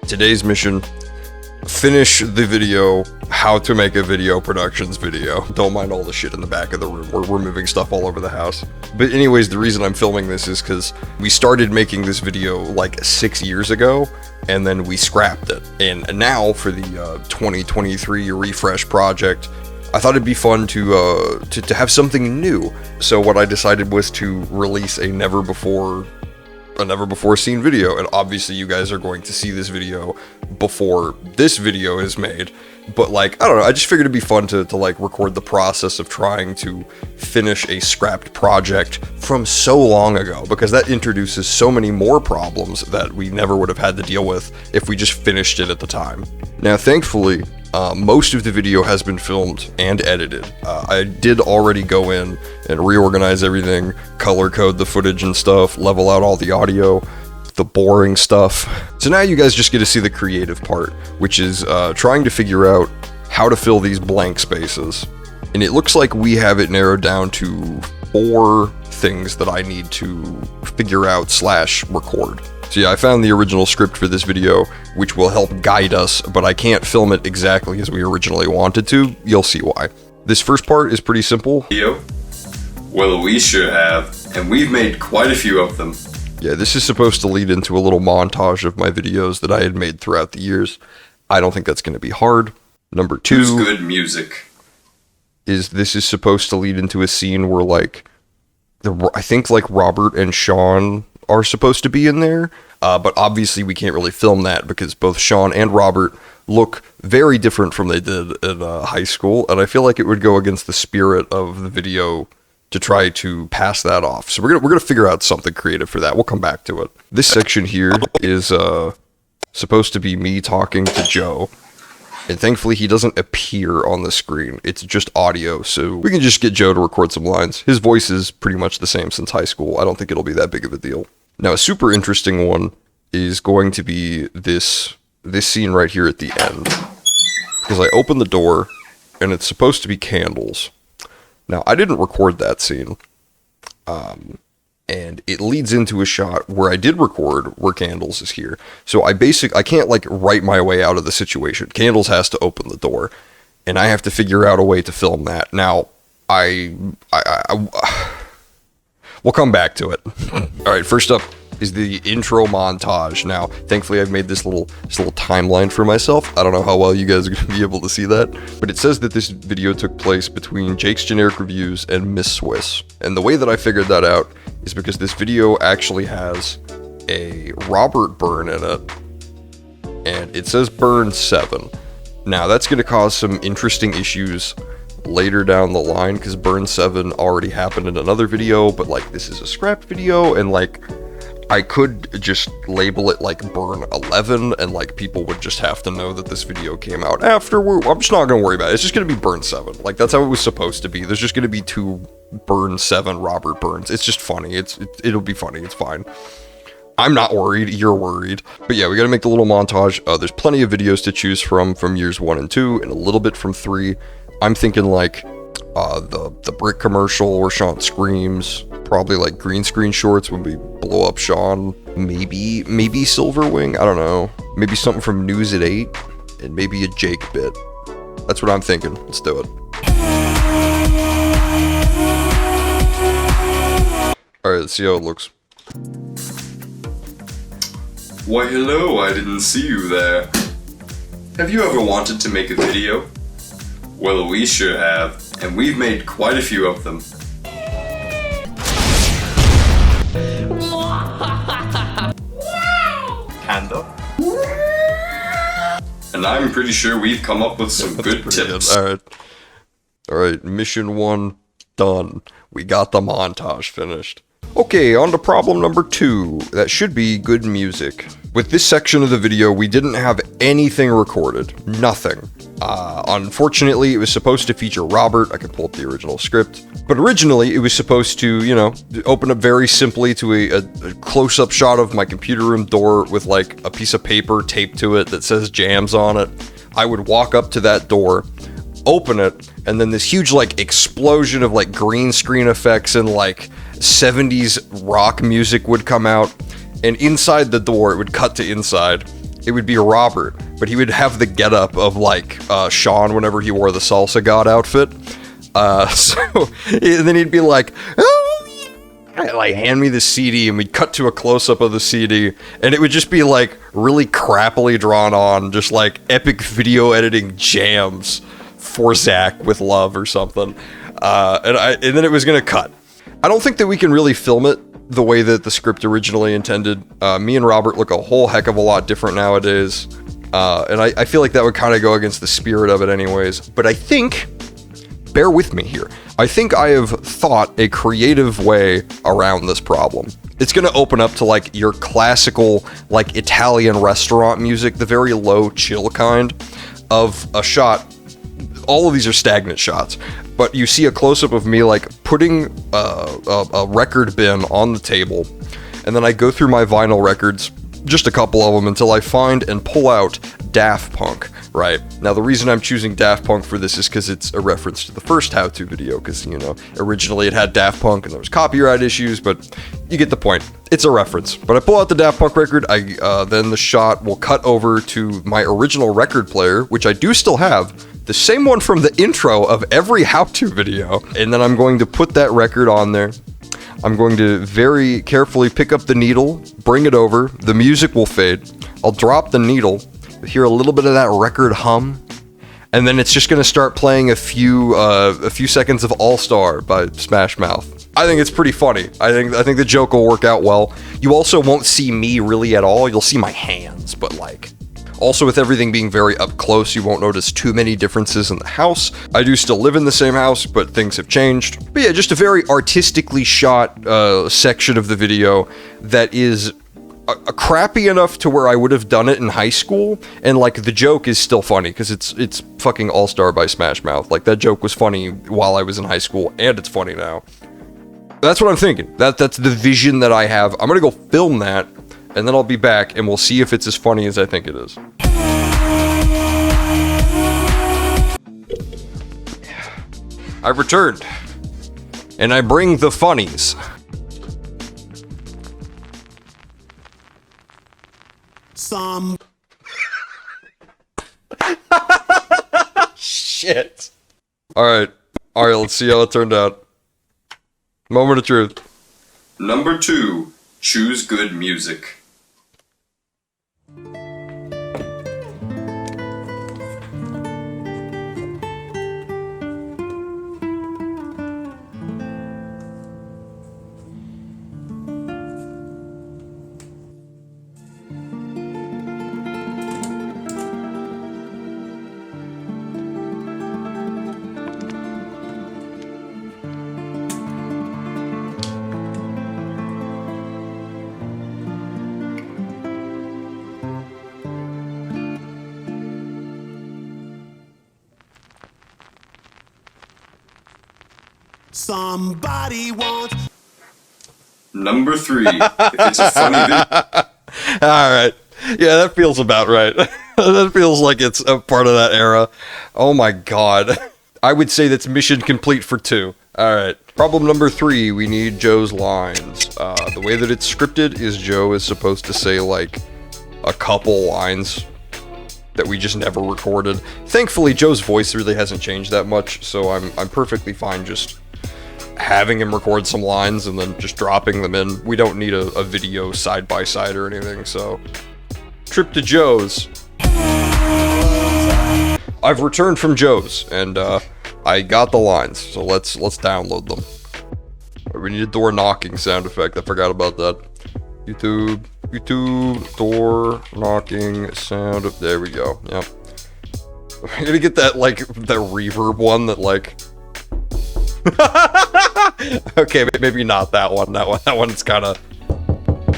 Today's mission: finish the video, how to make a video productions video. Don't mind all the shit in the back of the room. We're moving stuff all over the house. But anyways, the reason I'm filming this is because we started making this video like 6 years ago, and then we scrapped it. And now for the 2023 refresh project, I thought it'd be fun to have something new. So what I decided was to release a never before seen video, and obviously you guys are going to see this video before this video is made, but like, I don't know, I just figured it'd be fun to like record the process of trying to finish a scrapped project from so long ago, because that introduces so many more problems that we never would have had to deal with if we just finished it at the time. Now, thankfully, most of the video has been filmed and edited. I did already go in and reorganize everything, color code the footage and stuff, level out all the audio, the boring stuff. So now you guys just get to see the creative part, which is trying to figure out how to fill these blank spaces. And it looks like we have it narrowed down to 4 things that I need to figure out / record. So yeah, I found the original script for this video, which will help guide us, but I can't film it exactly as we originally wanted to. You'll see why. This first part is pretty simple. Well, we sure have, and we've made quite a few of them. Yeah, this is supposed to lead into a little montage of my videos that I had made throughout the years. I don't think that's going to be hard. Number 2 Who's good music is this is supposed to lead into a scene where like I think like Robert and Sean are supposed to be in there, but obviously we can't really film that because both Sean and Robert look very different from they did in high school, and I feel like it would go against the spirit of the video to try to pass that off. So we're gonna figure out something creative for that. We'll come back to it. This section here is supposed to be me talking to Joe, and thankfully he doesn't appear on the screen. It's just audio, so we can just get Joe to record some lines. His voice is pretty much the same since high school. I don't think it'll be that big of a deal. Now, a super interesting one is going to be this scene right here at the end, because I open the door and it's supposed to be candles. Now, I didn't record that scene, and it leads into a shot where I did record where Candles is here. So I can't like write my way out of the situation. Candles has to open the door, and I have to figure out a way to film that. Now, we'll come back to it. All right, first up is the intro montage. Now, thankfully, I've made this little timeline for myself. I don't know how well you guys are going to be able to see that, but it says that this video took place between Jake's Generic Reviews and Miss Swiss. And the way that I figured that out is because this video actually has a Robert burn in it, and it says burn 7. Now, that's going to cause some interesting issues later down the line, because burn 7 already happened in another video, but like this is a scrapped video, and like I could just label it like burn 11, and like people would just have to know that this video came out after. I'm just not gonna worry about it. It's just gonna be burn 7. Like, that's how it was supposed to be. There's just gonna be 2 burn 7 Robert burns. It's just funny. It'll be funny. It's fine. I'm not worried. You're worried. But yeah, we gotta make the little montage. There's plenty of videos to choose from years 1 and 2, and a little bit from 3. I'm thinking like the brick commercial where Sean screams, probably like green screen shorts when we blow up Sean, maybe Silverwing, I don't know, maybe something from News at 8, and maybe a Jake bit. That's what I'm thinking. Let's do it. Alright, let's see how it looks. Why, hello, I didn't see you there. Have you ever wanted to make a video? Well, we sure have, and we've made quite a few of them. Candle. And I'm pretty sure we've come up with some good tips. Good. Alright, mission 1 done. We got the montage finished. Okay, on to problem number 2. That should be good music. With this section of the video, we didn't have anything recorded. Nothing. Unfortunately, it was supposed to feature Robert. I can pull up the original script. But originally, it was supposed to, you know, open up very simply to a close-up shot of my computer room door with, like, a piece of paper taped to it that says jams on it. I would walk up to that door, open it, and then this huge, like, explosion of, like, green screen effects and, like, 70s rock music would come out. And inside the door, it would cut to inside. it would be Robert, but he would have the getup of like Sean whenever he wore the salsa god outfit. And then he'd be like, oh, yeah. Like hand me the CD, and we'd cut to a close-up of the CD, and it would just be like really crappily drawn on, just like epic video editing jams for Zach with love or something. And then it was gonna cut. I don't think that we can really film it the way that the script originally intended. Me and Robert look a whole heck of a lot different nowadays, and I feel like that would kind of go against the spirit of it anyways. But I think, bear with me here, I think I have thought a creative way around this problem. It's going to open up to like your classical like Italian restaurant music, the very low chill kind of a shot. All of these are stagnant shots, but you see a close-up of me like putting a record bin on the table, and then I go through my vinyl records, just a couple of them, until I find and pull out Daft Punk. Right. Now, the reason I'm choosing Daft Punk for this is because it's a reference to the first how-to video, because, you know, originally it had Daft Punk and there was copyright issues, but you get the point. It's a reference. But I pull out the Daft Punk record, then the shot will cut over to my original record player, which I do still have, the same one from the intro of every how-to video, and then I'm going to put that record on there. I'm going to very carefully pick up the needle, bring it over, the music will fade, I'll drop the needle, hear a little bit of that record hum, and then it's just going to start playing a few seconds of All Star by Smash Mouth. I think it's pretty funny. I think the joke will work out well. You also won't see me really at all. You'll see my hands, but like, also with everything being very up close, you won't notice too many differences in the house. I do still live in the same house, but things have changed. But yeah, just a very artistically shot section of the video that is a crappy enough to where I would have done it in high school, and like the joke is still funny because it's fucking All Star by Smash Mouth. Like that joke was funny while I was in high school, and it's funny now. That's what I'm thinking. That's the vision that I have. I'm gonna go film that, and then I'll be back, and we'll see if it's as funny as I think it is. I've returned, and I bring the funnies. Shit. Alright, let's see how it turned out. Moment of truth. Number 2. Choose good music. Somebody wants. Number 3. If it's a funny video. Alright. Yeah, that feels about right. That feels like it's a part of that era. Oh my god. I would say that's mission complete for 2. Alright. Problem number 3, we need Joe's lines. The way that it's scripted is Joe is supposed to say like a couple lines that we just never recorded. Thankfully, Joe's voice really hasn't changed that much, so I'm perfectly fine just having him record some lines and then just dropping them in. We don't need a video side by side or anything, so. Trip to Joe's. I've returned from Joe's, and I got the lines, so let's download them. We need a door knocking sound effect, I forgot about that. YouTube, door knocking sound, there we go, yep. I'm gonna get that, like, that reverb one that, like... Okay, maybe not that one. That one's kind of...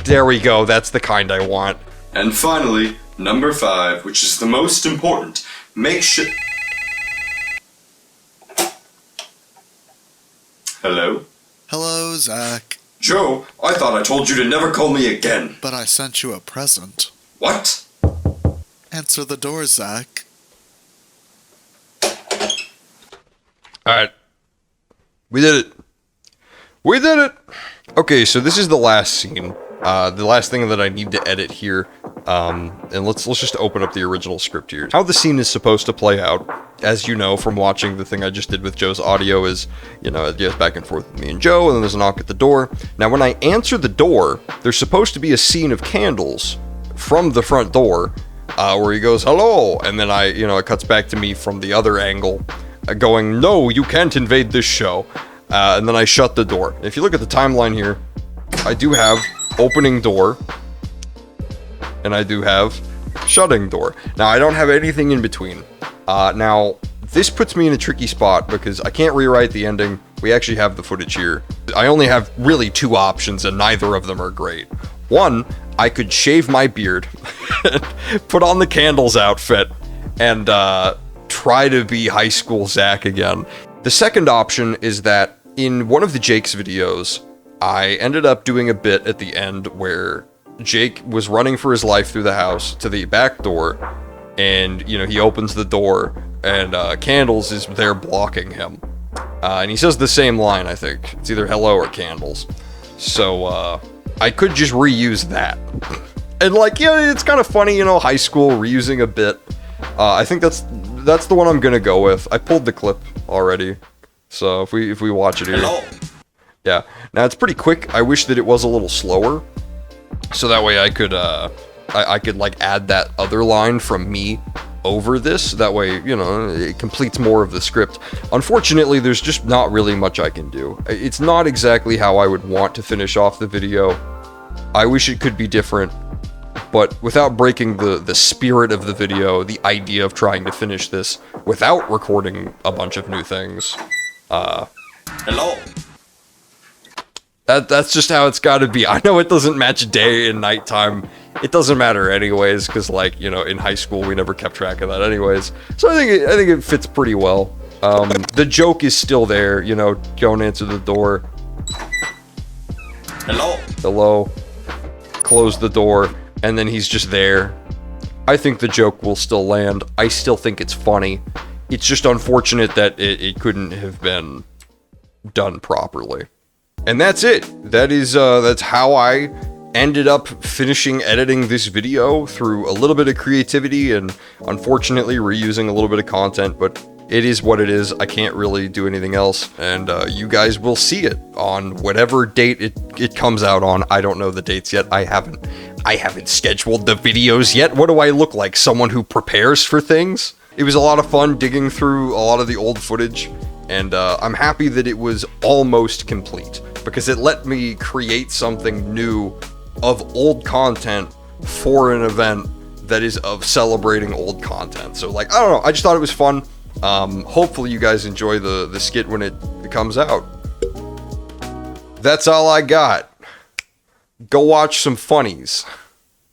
There we go, that's the kind I want. And finally, number 5, which is the most important. Make sure... Hello? Hello, Zach. Joe, I thought I told you to never call me again. But I sent you a present. What? Answer the door, Zach. Alright. We did it. We did it! Okay, so this is the last scene. The last thing that I need to edit here, and let's just open up the original script here. How the scene is supposed to play out, as you know from watching the thing I just did with Joe's audio, is, you know, it goes back and forth with me and Joe, and then there's a knock at the door. Now, when I answer the door, there's supposed to be a scene of candles from the front door, where he goes, hello, and then it cuts back to me from the other angle, going, no, you can't invade this show, and then I shut the door. If you look at the timeline here, I do have opening door, and I do have shutting door. Now, I don't have anything in between. Now, this puts me in a tricky spot because I can't rewrite the ending. We actually have the footage here. I only have really two options, and neither of them are great. One, I could shave my beard, put on the candles outfit, and try to be high school Zach again. The second option is that in one of the Jake's videos, I ended up doing a bit at the end where Jake was running for his life through the house to the back door, and, you know, he opens the door, and Candles is there blocking him. And he says the same line, I think. It's either hello or Candles. So, I could just reuse that. And, like, yeah, it's kind of funny, you know, high school, reusing a bit. I think that's the one I'm gonna go with. I pulled the clip already. So, if we watch it here. Hello. Yeah. Now, it's pretty quick. I wish that it was a little slower. So that way I could, I could, like, add that other line from me over this. That way, you know, it completes more of the script. Unfortunately, there's just not really much I can do. It's not exactly how I would want to finish off the video. I wish it could be different. But without breaking the spirit of the video, the idea of trying to finish this without recording a bunch of new things, Hello. That's just how it's gotta be. I know it doesn't match day and nighttime. It doesn't matter anyways, because, like, you know, in high school we never kept track of that anyways. So I think it fits pretty well. The joke is still there, you know, don't answer the door. Hello. Hello. Close the door, and then he's just there. I think the joke will still land. I still think it's funny. It's just unfortunate that it couldn't have been done properly. And that's it. That's how I ended up finishing editing this video through a little bit of creativity and unfortunately reusing a little bit of content, but it is what it is. I can't really do anything else, and you guys will see it on whatever date it comes out on. I don't know the dates yet. I haven't scheduled the videos yet. What do I look like? Someone who prepares for things? It was a lot of fun digging through a lot of the old footage, and I'm happy that it was almost complete, because it let me create something new of old content for an event that is of celebrating old content. So, like, I don't know, I just thought it was fun. Hopefully you guys enjoy the skit when it comes out. That's all I got. Go watch some funnies.